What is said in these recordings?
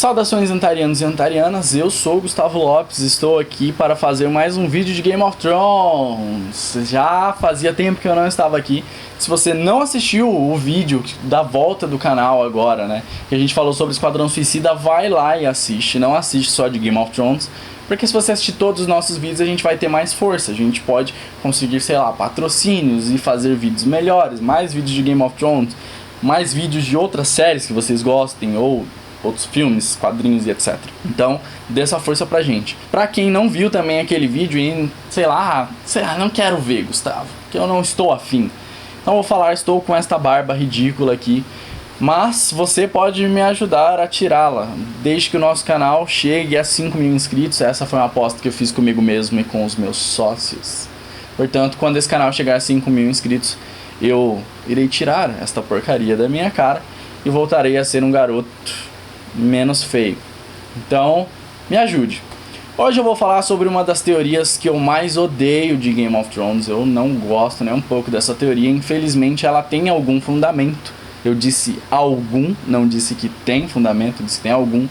Saudações antarianos e antarianas, eu sou o Gustavo Lopes, estou aqui para fazer mais um vídeo de Game of Thrones. Já fazia tempo que eu não estava aqui. Se você não assistiu o vídeo da volta do canal agora, né, que a gente falou sobre Esquadrão Suicida, vai lá e assiste, não assiste só de Game of Thrones. Porque se você assistir todos os nossos vídeos, a gente vai ter mais força, a gente pode conseguir, sei lá, patrocínios e fazer vídeos melhores, mais vídeos de Game of Thrones, mais vídeos de outras séries que vocês gostem, ou outros filmes, quadrinhos e etc. Então, dê essa força pra gente. Pra quem não viu também aquele vídeo e, sei lá, não quero ver, Gustavo, porque eu não estou afim. Então vou falar, estou com esta barba ridícula aqui, mas você pode me ajudar a tirá-la, desde que o nosso canal chegue a 5 mil inscritos. Essa foi uma aposta que eu fiz comigo mesmo e com os meus sócios. Portanto, quando esse canal chegar a 5 mil inscritos, eu irei tirar esta porcaria da minha cara e voltarei a ser um garoto menos feio. Então, me ajude. Hoje eu vou falar sobre uma das teorias que eu mais odeio de Game of Thrones. Eu não gosto nem um pouco dessa teoria. Infelizmente, ela tem algum fundamento. Eu disse algum, não disse que tem fundamento, disse que tem algum.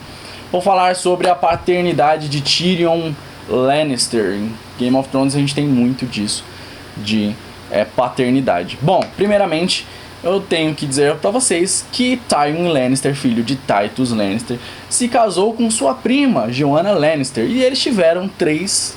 Vou falar sobre a paternidade de Tyrion Lannister. Em Game of Thrones a gente tem muito disso, de paternidade. Bom, primeiramente, eu tenho que dizer pra vocês que Tywin Lannister, filho de Titus Lannister, se casou com sua prima, Joanna Lannister, e eles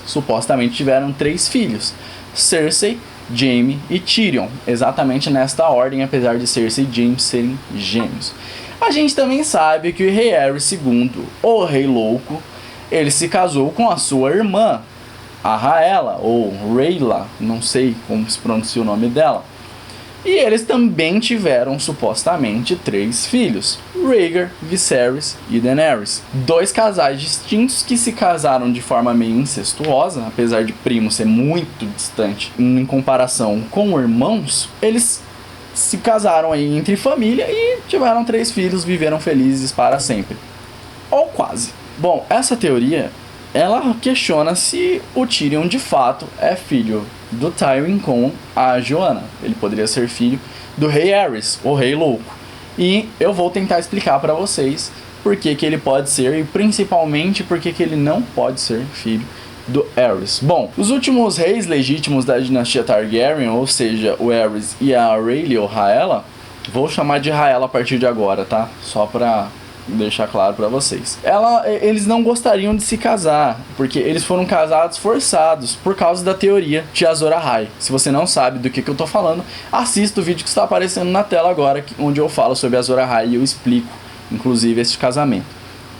supostamente tiveram três filhos: Cersei, Jaime e Tyrion, exatamente nesta ordem, apesar de Cersei e Jaime serem gêmeos. A gente também sabe que o rei Aerys II, o Rei Louco, ele se casou com a sua irmã, a Rhaella, ou Rhaella, não sei como se pronuncia o nome dela. E eles também tiveram, supostamente, 3 filhos: Rhaegar, Viserys e Daenerys. 2 casais distintos que se casaram de forma meio incestuosa, apesar de primo ser muito distante em comparação com irmãos. Eles se casaram aí entre família e tiveram 3 filhos, viveram felizes para sempre. Ou quase. Bom, essa teoria, ela questiona se o Tyrion de fato é filho do Tywin com a Joanna. Ele poderia ser filho do rei Aerys, o Rei Louco. E eu vou tentar explicar para vocês por que ele pode ser e principalmente por que ele não pode ser filho do Aerys. Bom, os últimos reis legítimos da dinastia Targaryen, ou seja, o Aerys e a Rhaelia ou Rhaella, vou chamar de Rhaella a partir de agora, tá? Só pra deixar claro pra vocês. Eles não gostariam de se casar, porque eles foram casados forçados por causa da teoria de Azor Ahai. Se você não sabe do que eu tô falando, assista o vídeo que está aparecendo na tela agora, onde eu falo sobre Azor Ahai e eu explico, inclusive, esse casamento.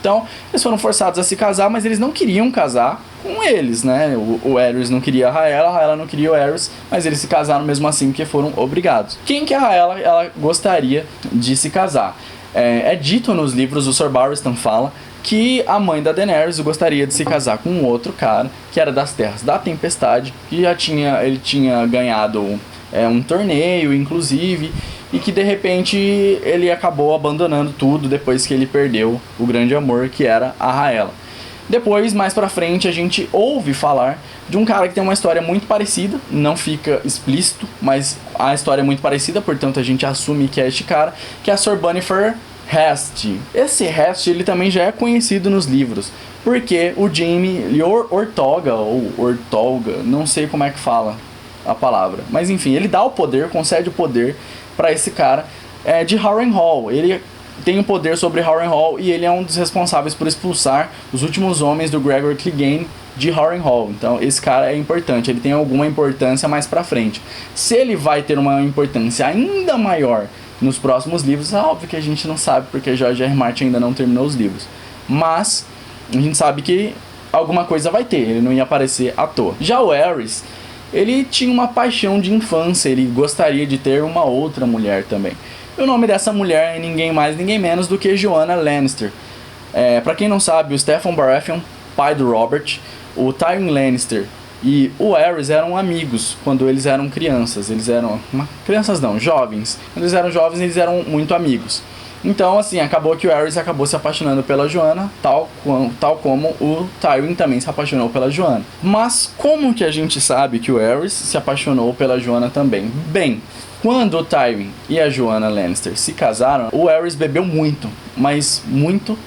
Então, eles foram forçados a se casar, mas eles não queriam casar com eles, né? O Aerys não queria a Rhaella não queria o Aerys, mas eles se casaram mesmo assim porque foram obrigados. Quem que a Rhaella ela gostaria de se casar? É dito nos livros, o Sir Barristan fala que a mãe da Daenerys gostaria de se casar com um outro cara que era das Terras da Tempestade, que ele tinha ganhado um torneio, inclusive, e que de repente ele acabou abandonando tudo depois que ele perdeu o grande amor que era a Rhaella. Depois, mais pra frente, a gente ouve falar de um cara que tem uma história muito parecida, não fica explícito, mas a história é muito parecida, portanto a gente assume que é este cara, que é Sir Bonifer Hest. Esse Hest, ele também já é conhecido nos livros, porque o Jaime Ortolga, ou Ortolga, não sei como é que fala a palavra, mas enfim, ele dá o poder, concede o poder pra esse cara de Harrenhal. Ele tem o poder sobre Harrenhal e ele é um dos responsáveis por expulsar os últimos homens do Gregor Clegane de Harrenhal. Então esse cara é importante, ele tem alguma importância mais pra frente. Se ele vai ter uma importância ainda maior nos próximos livros, é óbvio que a gente não sabe, porque George R. R. Martin ainda não terminou os livros. Mas a gente sabe que alguma coisa vai ter, ele não ia aparecer à toa. Já o Aerys, ele tinha uma paixão de infância, ele gostaria de ter uma outra mulher também. O nome dessa mulher é ninguém mais, ninguém menos do que Joanna Lannister. Pra quem não sabe, o Stephen Baratheon, pai do Robert, o Tywin Lannister e o Aerys eram amigos quando eles eram crianças. Eles eram... crianças não, jovens. Quando eles eram jovens, eles eram muito amigos. Então, assim, acabou que o Aerys acabou se apaixonando pela Joanna, tal como o Tywin também se apaixonou pela Joanna. Mas como que a gente sabe que o Aerys se apaixonou pela Joanna também? Bem, quando o Tywin e a Joanna Lannister se casaram, o Aerys bebeu muito, mas muito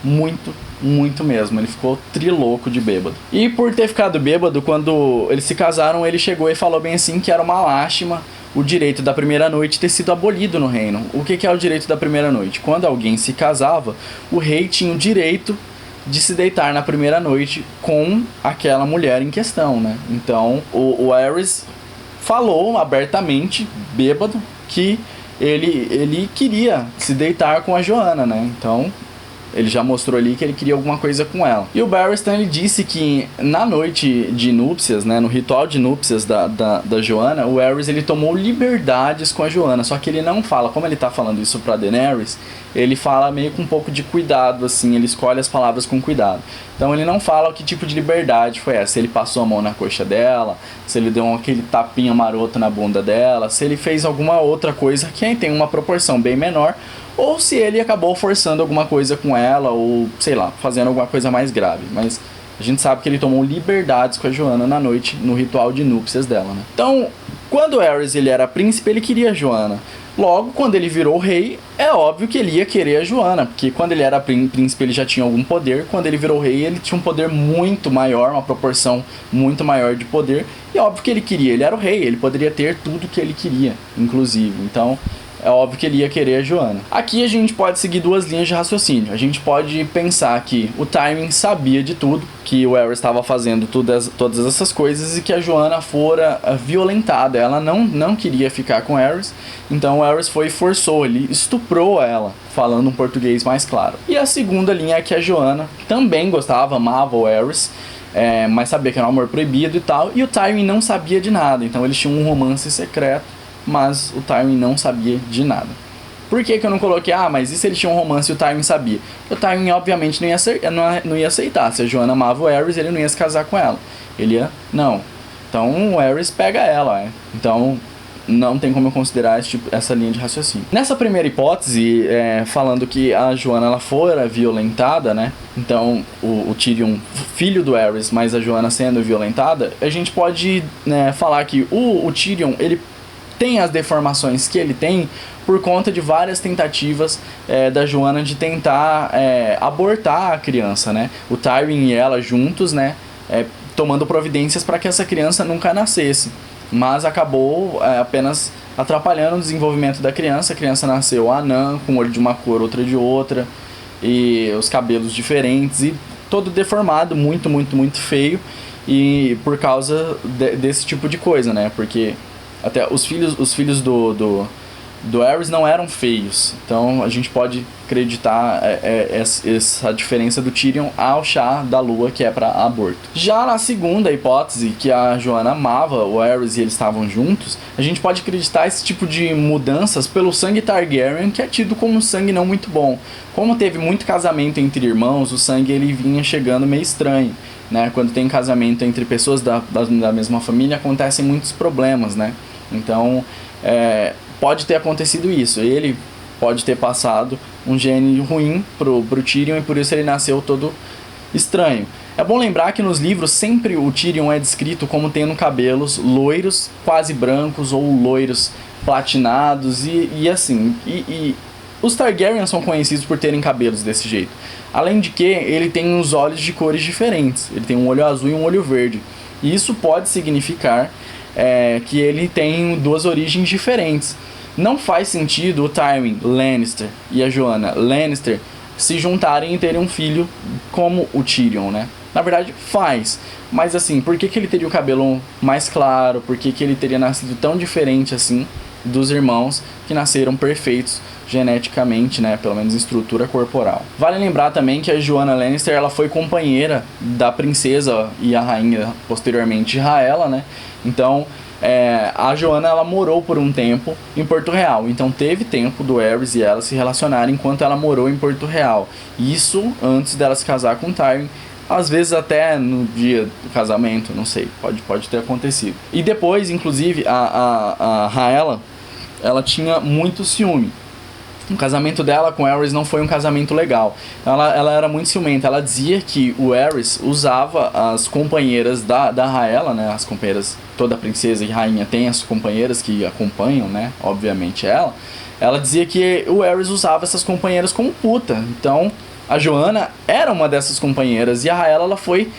muito, muito mesmo. Ele ficou trilouco de bêbado. E por ter ficado bêbado, quando eles se casaram, ele chegou e falou bem assim que era uma lástima o direito da primeira noite ter sido abolido no reino. O que é o direito da primeira noite? Quando alguém se casava, o rei tinha o direito de se deitar na primeira noite com aquela mulher em questão, né? Então, o Aerys falou abertamente, bêbado, que ele queria se deitar com a Joanna, né? Então, ele já mostrou ali que ele queria alguma coisa com ela. E o Barristan, ele disse que na noite de núpcias, né, no ritual de núpcias da Joanna, o Aerys, ele tomou liberdades com a Joanna, só que ele não fala, como ele tá falando isso pra Daenerys, ele fala meio com um pouco de cuidado, assim, ele escolhe as palavras com cuidado. Então ele não fala que tipo de liberdade foi essa, se ele passou a mão na coxa dela, se ele deu aquele tapinha maroto na bunda dela, se ele fez alguma outra coisa que tem uma proporção bem menor, ou se ele acabou forçando alguma coisa com ela, ou, sei lá, fazendo alguma coisa mais grave. Mas a gente sabe que ele tomou liberdades com a Joanna na noite, no ritual de núpcias dela, né? Então, quando o Aerys, ele era príncipe, ele queria a Joanna. Logo, quando ele virou rei, é óbvio que ele ia querer a Joanna, porque quando ele era príncipe ele já tinha algum poder, quando ele virou rei ele tinha um poder muito maior, uma proporção muito maior de poder, e é óbvio que ele queria, ele era o rei, ele poderia ter tudo que ele queria, inclusive, então é óbvio que ele ia querer a Joanna. Aqui a gente pode seguir duas linhas de raciocínio. A gente pode pensar que o Tywin sabia de tudo, que o Aerys estava fazendo todas essas coisas e que a Joanna fora violentada. Ela não queria ficar com o Aerys, então o Aerys foi e forçou, ele estuprou ela, falando um português mais claro. E a segunda linha é que a Joanna também gostava, amava o Aerys, mas sabia que era um amor proibido e tal, e o Tywin não sabia de nada, então eles tinham um romance secreto, mas o Tywin não sabia de nada. Por que eu não coloquei, mas e se ele tinha um romance e o Tywin sabia? O Tywin obviamente não ia aceitar. Se a Joanna amava o Aerys, ele não ia se casar com ela. Ele ia, não. Então o Aerys pega ela, Então não tem como eu considerar essa linha de raciocínio. Nessa primeira hipótese, falando que a Joanna ela fora violentada, né? Então o Tyrion, filho do Aerys, mas a Joanna sendo violentada, a gente pode falar que o Tyrion, ele tem as deformações que ele tem por conta de várias tentativas da Joanna de tentar abortar a criança, né? O Tywin e ela juntos, né? Tomando providências para que essa criança nunca nascesse. Mas acabou apenas atrapalhando o desenvolvimento da criança. A criança nasceu anã, com o olho de uma cor, outra de outra, e os cabelos diferentes, e todo deformado, muito, muito, muito feio. E por causa desse tipo de coisa, né? Porque até os filhos do Aerys não eram feios. Então a gente pode acreditar essa diferença do Tyrion ao chá da lua, que é para aborto. Já na segunda hipótese, que a Joanna amava o Aerys e eles estavam juntos, a gente pode acreditar esse tipo de mudanças pelo sangue Targaryen, que é tido como um sangue não muito bom. Como teve muito casamento entre irmãos, o sangue ele vinha chegando meio estranho, né? Quando tem casamento entre pessoas da mesma família, acontecem muitos problemas, né? Então, pode ter acontecido isso. Ele pode ter passado um gene ruim pro Tyrion e por isso ele nasceu todo estranho. É bom lembrar que nos livros sempre o Tyrion é descrito como tendo cabelos loiros, quase brancos, ou loiros platinados e assim. E os Targaryens são conhecidos por terem cabelos desse jeito. Além de que ele tem os olhos de cores diferentes. Ele tem um olho azul e um olho verde. E isso pode significar que ele tem duas origens diferentes. Não faz sentido o Tywin Lannister e a Joanna Lannister se juntarem e terem um filho como o Tyrion, né? Na verdade faz, mas assim, por que ele teria o cabelo mais claro? Por que ele teria nascido tão diferente assim dos irmãos que nasceram perfeitos geneticamente, né? Pelo menos em estrutura corporal. Vale lembrar também que a Joanna Lannister ela foi companheira da princesa e a rainha posteriormente Raela, né? Então a Joanna ela morou por um tempo em Porto Real, então teve tempo do Aerys e ela se relacionarem enquanto ela morou em Porto Real. Isso antes dela se casar com Tywin, às vezes até no dia do casamento, não sei, pode ter acontecido. E depois, inclusive, a Raela, ela tinha muito ciúme. O casamento dela com o Aerys não foi um casamento legal. Ela era muito ciumenta. Ela dizia que o Aerys usava as companheiras da Raela, né? As companheiras, toda princesa e rainha tem as companheiras que acompanham, né? Obviamente ela. Ela dizia que o Aerys usava essas companheiras como puta. Então, A Joanna era uma dessas companheiras e a Raela ela foi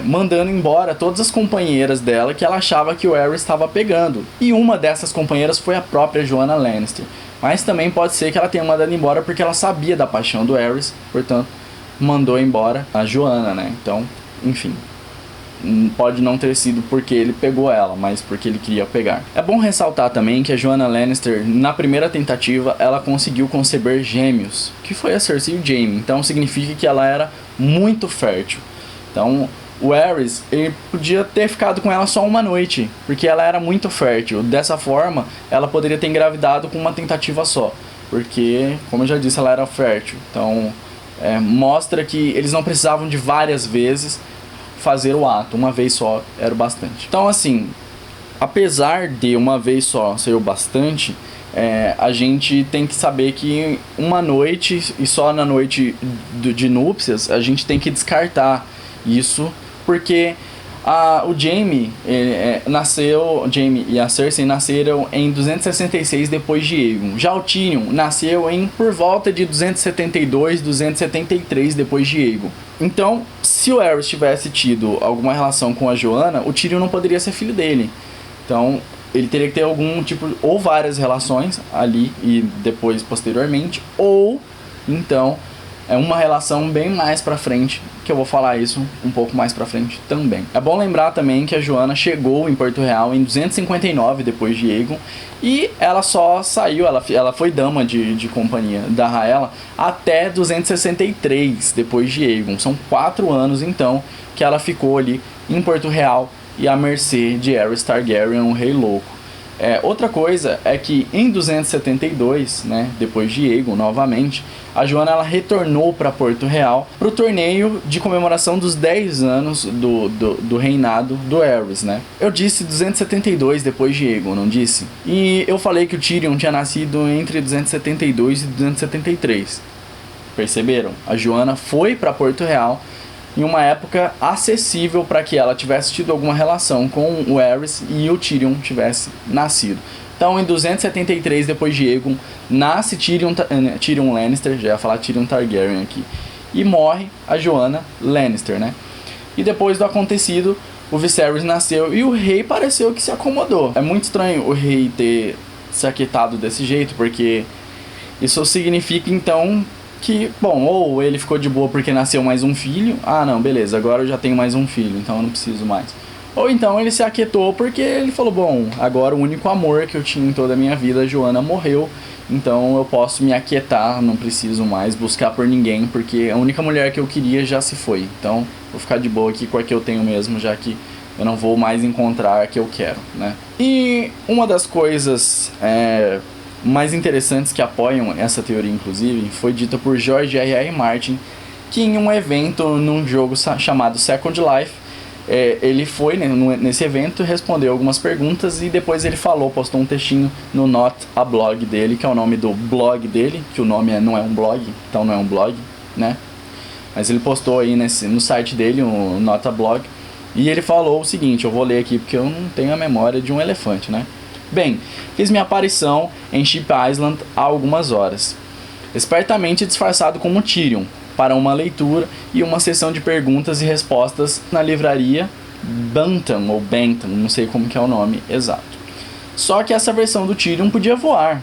mandando embora todas as companheiras dela que ela achava que o Aerys estava pegando. E uma dessas companheiras foi a própria Joanna Lannister. Mas também pode ser que ela tenha mandado embora porque ela sabia da paixão do Aerys, portanto, mandou embora a Joanna, né? Então, enfim, pode não ter sido porque ele pegou ela, mas porque ele queria pegar. É bom ressaltar também que a Joanna Lannister, na primeira tentativa, ela conseguiu conceber gêmeos, que foi a Cersei e o Jaime. Então significa que ela era muito fértil. Então o Aerys, ele podia ter ficado com ela só uma noite, porque ela era muito fértil. Dessa forma, ela poderia ter engravidado com uma tentativa só, porque, como eu já disse, ela era fértil. Então mostra que eles não precisavam de várias vezes fazer o ato, uma vez só era o bastante. Então assim, apesar de uma vez só ser o bastante, a gente tem que saber que uma noite, e só na noite de núpcias, a gente tem que descartar isso, porque o Jaime o Jaime e a Cersei nasceram em 266 depois de Aegon. Já o Tyrion nasceu por volta de 272, 273 depois de Aegon. Então, se o Aerys tivesse tido alguma relação com a Joanna, o Tyrion não poderia ser filho dele. Então, ele teria que ter algum tipo, ou várias relações ali e depois posteriormente, ou então uma relação bem mais pra frente, que eu vou falar isso um pouco mais pra frente também. É bom lembrar também que a Joanna chegou em Porto Real em 259 depois de Aegon, e ela só saiu, ela foi dama de companhia da Raela até 263 depois de Aegon. São 4 anos então que ela ficou ali em Porto Real e à mercê de Aerys Targaryen, um rei louco. Outra coisa é que em 272, né, depois de Aegon novamente, a Joanna ela retornou para Porto Real para o torneio de comemoração dos 10 anos do reinado do Aerys, né? Eu disse 272 depois de Aegon, não disse? E eu falei que o Tyrion tinha nascido entre 272 e 273. Perceberam? A Joanna foi para Porto Real em uma época acessível para que ela tivesse tido alguma relação com o Aerys e o Tyrion tivesse nascido. Então, em 273 depois de Aegon, nasce Tyrion Lannister, já ia falar Tyrion Targaryen aqui, e morre a Joanna Lannister, né? E depois do acontecido, o Viserys nasceu e o rei pareceu que se acomodou. É muito estranho o rei ter se aquietado desse jeito, porque isso significa então que, bom, ou ele ficou de boa porque nasceu mais um filho, não, beleza, agora eu já tenho mais um filho, então eu não preciso mais. Ou então ele se aquietou porque ele falou, bom, agora o único amor que eu tinha em toda a minha vida, a Joanna, morreu, então eu posso me aquietar, não preciso mais buscar por ninguém, porque a única mulher que eu queria já se foi, então vou ficar de boa aqui com a que eu tenho mesmo, já que eu não vou mais encontrar a que eu quero, né? E uma das coisas mais interessantes que apoiam essa teoria, inclusive, foi dita por George R.R. Martin, que em um evento num jogo chamado Second Life, ele foi nesse evento, respondeu algumas perguntas e depois ele postou um textinho no Not a Blog dele, que é o nome do blog dele, que o nome não é um blog, então não é um blog, né? Mas ele postou aí no site dele, o Not a Blog, e ele falou o seguinte, eu vou ler aqui porque eu não tenho a memória de um elefante, né? Bem, fiz minha aparição em Sheep Island há algumas horas, espertamente disfarçado como Tyrion, para uma leitura e uma sessão de perguntas e respostas na livraria Bantam, ou Bentham, não sei como que é o nome exato. Só que essa versão do Tyrion podia voar.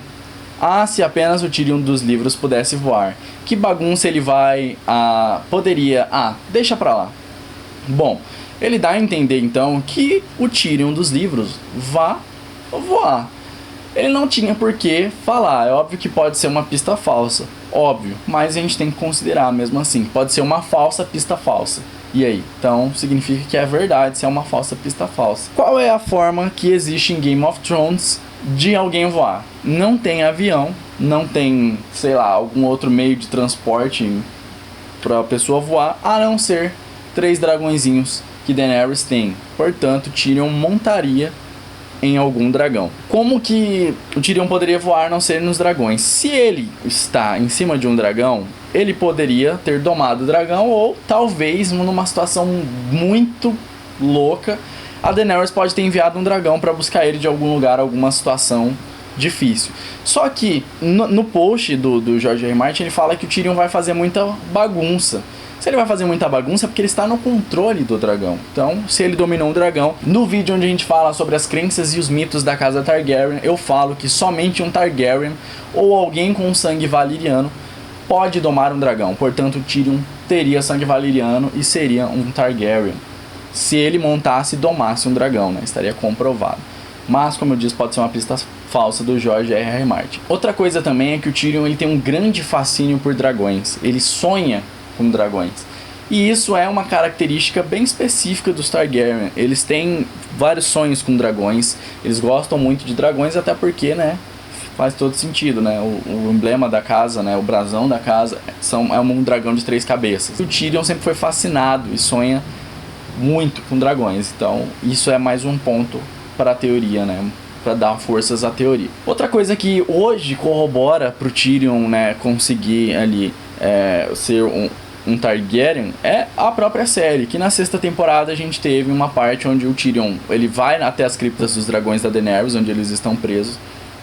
Se apenas o Tyrion dos livros pudesse voar. Que bagunça ele poderia... deixa pra lá. Bom, ele dá a entender então que o Tyrion dos livros vá voar. Ele não tinha por que falar, é óbvio que pode ser uma pista falsa, óbvio, mas a gente tem que considerar mesmo assim, pode ser uma falsa pista falsa. E aí? Então significa que é verdade se é uma falsa pista falsa. Qual é a forma que existe em Game of Thrones de alguém voar? Não tem avião, não tem, sei lá, algum outro meio de transporte para a pessoa voar, a não ser 3 dragõezinhos que Daenerys tem. Portanto, Tyrion montaria em algum dragão. Como que o Tyrion poderia voar a não ser nos dragões? Se ele está em cima de um dragão, ele poderia ter domado o dragão, ou talvez numa situação muito louca, a Daenerys pode ter enviado um dragão para buscar ele de algum lugar, alguma situação difícil. Só que no post do George R. R. Martin ele fala que o Tyrion vai fazer muita bagunça. Se ele vai fazer muita bagunça é porque ele está no controle do dragão. Então, se ele dominou o dragão, no vídeo onde a gente fala sobre as crenças e os mitos da casa Targaryen, eu falo que somente um Targaryen ou alguém com sangue valeriano pode domar um dragão. Portanto, o Tyrion teria sangue valeriano e seria um Targaryen. Se ele montasse e domasse um dragão, né? Estaria comprovado. Mas, como eu disse, pode ser uma pista falsa do George R. R. Martin. Outra coisa também é que o Tyrion ele tem um grande fascínio por dragões. Ele sonha com dragões. E isso é uma característica bem específica dos Targaryen. Eles têm vários sonhos com dragões. Eles gostam muito de dragões, até porque, né? Faz todo sentido, né? O emblema da casa, né? O brasão da casa é um dragão de 3 cabeças. O Tyrion sempre foi fascinado e sonha muito com dragões. Então, isso é mais um ponto para a teoria, né? Para dar forças à teoria. Outra coisa que hoje corrobora pro Tyrion, né, conseguir ali ser um Targaryen é a própria série, que na 6ª temporada a gente teve uma parte onde o Tyrion ele vai até as criptas dos dragões da Daenerys, onde eles estão presos,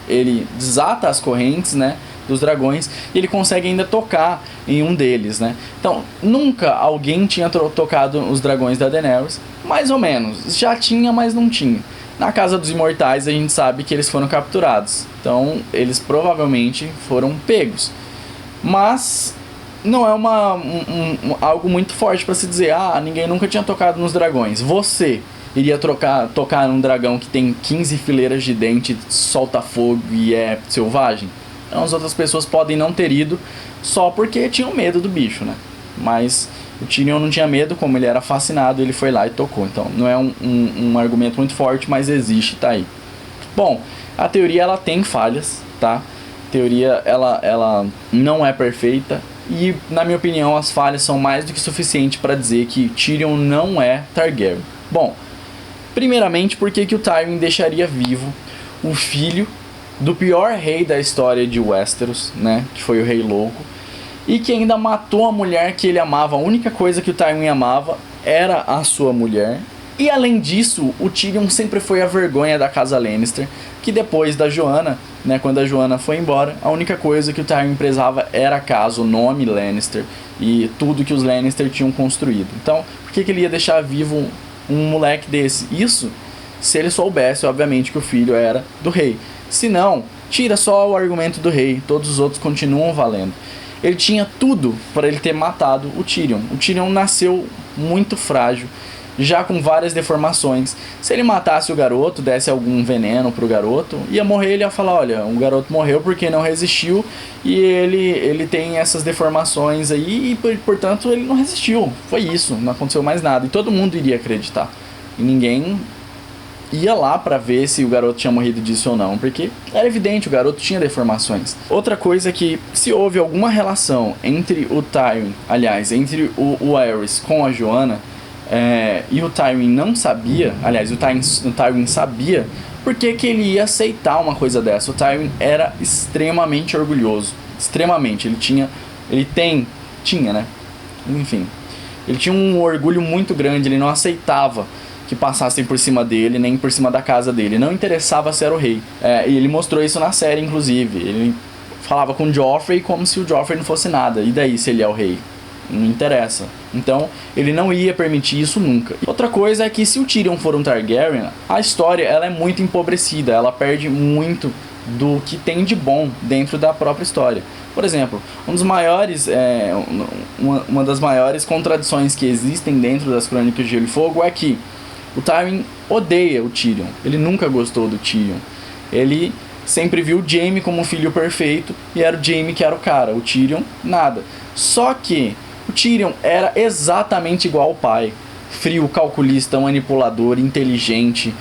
ele desata as correntes, né, dos dragões e ele consegue ainda tocar em um deles, né. Então, nunca alguém tinha tocado os dragões da Daenerys, mais ou menos, já tinha, mas não tinha. Na Casa dos Imortais a gente sabe que eles foram capturados, então eles provavelmente foram pegos, mas não é algo muito forte para se dizer, ninguém nunca tinha tocado nos dragões. Você iria tocar num dragão que tem 15 fileiras de dente, solta fogo e é selvagem? Então, as outras pessoas podem não ter ido só porque tinham medo do bicho, né? Mas o Tyrion não tinha medo, como ele era fascinado, ele foi lá e tocou. Então, não é um argumento muito forte, mas existe, tá aí. Bom, a teoria ela tem falhas, tá? A teoria ela não é perfeita. E, na minha opinião, as falhas são mais do que suficiente para dizer que Tyrion não é Targaryen. Bom, primeiramente, por que o Tywin deixaria vivo o filho do pior rei da história de Westeros, né? Que foi o Rei Louco. E que ainda matou a mulher que ele amava. A única coisa que o Tywin amava era a sua mulher. E, além disso, o Tyrion sempre foi a vergonha da casa Lannister, que depois da Joanna, né, quando a Joanna foi embora, a única coisa que o Tywin prezava era a casa, o nome Lannister e tudo que os Lannister tinham construído. Então, por que ele ia deixar vivo um moleque desse? Isso se ele soubesse, obviamente, que o filho era do rei. Se não, tira só o argumento do rei, todos os outros continuam valendo. Ele tinha tudo para ele ter matado o Tyrion. O Tyrion nasceu muito frágil, já com várias deformações. Se ele matasse o garoto, desse algum veneno pro garoto, ia morrer, ele ia falar, olha, um garoto morreu porque não resistiu e ele tem essas deformações aí e, portanto, ele não resistiu. Foi isso, não aconteceu mais nada. E todo mundo iria acreditar. E ninguém ia lá pra ver se o garoto tinha morrido disso ou não, porque era evidente, o garoto tinha deformações. Outra coisa é que, se houve alguma relação entre o Tywin, aliás, entre o Aerys com a Joanna, e o Tywin não sabia, aliás, o Tywin sabia, por que ele ia aceitar uma coisa dessa? O Tywin era extremamente orgulhoso, extremamente, ele tinha, né? Enfim, ele tinha um orgulho muito grande, ele não aceitava que passassem por cima dele, nem por cima da casa dele, não interessava se era o rei. E ele mostrou isso na série, inclusive, ele falava com o Joffrey como se o Joffrey não fosse nada, e daí se ele é o rei? Não interessa. Então, ele não ia permitir isso nunca. Outra coisa é que se o Tyrion for um Targaryen, a história ela é muito empobrecida, ela perde muito do que tem de bom dentro da própria história. Por exemplo, uma das maiores contradições que existem dentro das Crônicas de Gelo e Fogo é que o Tywin odeia o Tyrion. Ele nunca gostou do Tyrion. Ele sempre viu o Jaime como um filho perfeito e era o Jaime que era o cara. O Tyrion, nada. Só que o Tyrion era exatamente igual ao pai. Frio, calculista, manipulador, inteligente.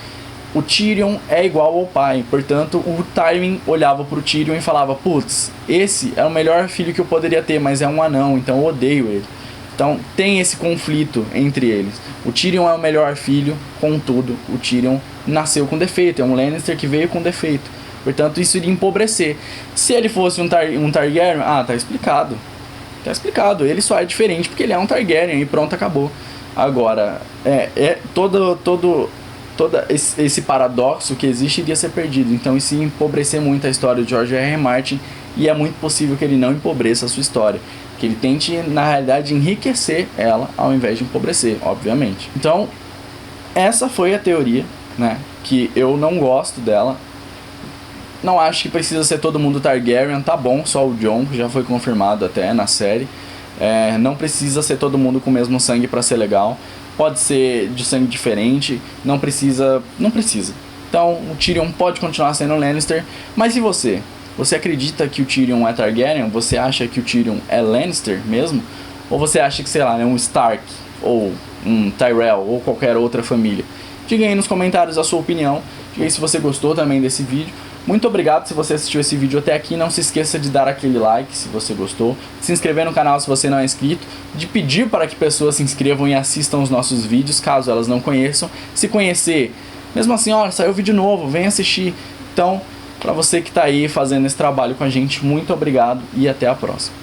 O Tyrion é igual ao pai. Portanto, o Tywin olhava pro Tyrion e falava, putz, esse é o melhor filho que eu poderia ter, mas é um anão, então eu odeio ele. Então tem esse conflito entre eles. O Tyrion é o melhor filho, contudo, o Tyrion nasceu com defeito. É um Lannister que veio com defeito. Portanto, isso iria empobrecer. Se ele fosse um Targaryen, tá explicado. Tá explicado. Ele só é diferente porque ele é um Targaryen e pronto, acabou. Agora, toda todo esse paradoxo que existe iria ser perdido. Então isso ia empobrecer muito a história de George R. R. Martin, e é muito possível que ele não empobreça a sua história, que ele tente, na realidade, enriquecer ela ao invés de empobrecer, obviamente. Então, essa foi a teoria, né, que eu não gosto dela. Não acho que precisa ser todo mundo Targaryen, tá bom, só o Jon, que já foi confirmado até na série. Não precisa ser todo mundo com o mesmo sangue pra ser legal. Pode ser de sangue diferente, não precisa. Então o Tyrion pode continuar sendo Lannister, mas e você? Você acredita que o Tyrion é Targaryen? Você acha que o Tyrion é Lannister mesmo? Ou você acha que, sei lá, é um Stark, ou um Tyrell, ou qualquer outra família? Diga aí nos comentários a sua opinião, diga aí se você gostou também desse vídeo. Muito obrigado se você assistiu esse vídeo até aqui. Não se esqueça de dar aquele like se você gostou, de se inscrever no canal se você não é inscrito, de pedir para que pessoas se inscrevam e assistam os nossos vídeos, caso elas não conheçam. Se conhecer, mesmo assim, olha, saiu vídeo novo, vem assistir. Então, para você que está aí fazendo esse trabalho com a gente, muito obrigado e até a próxima.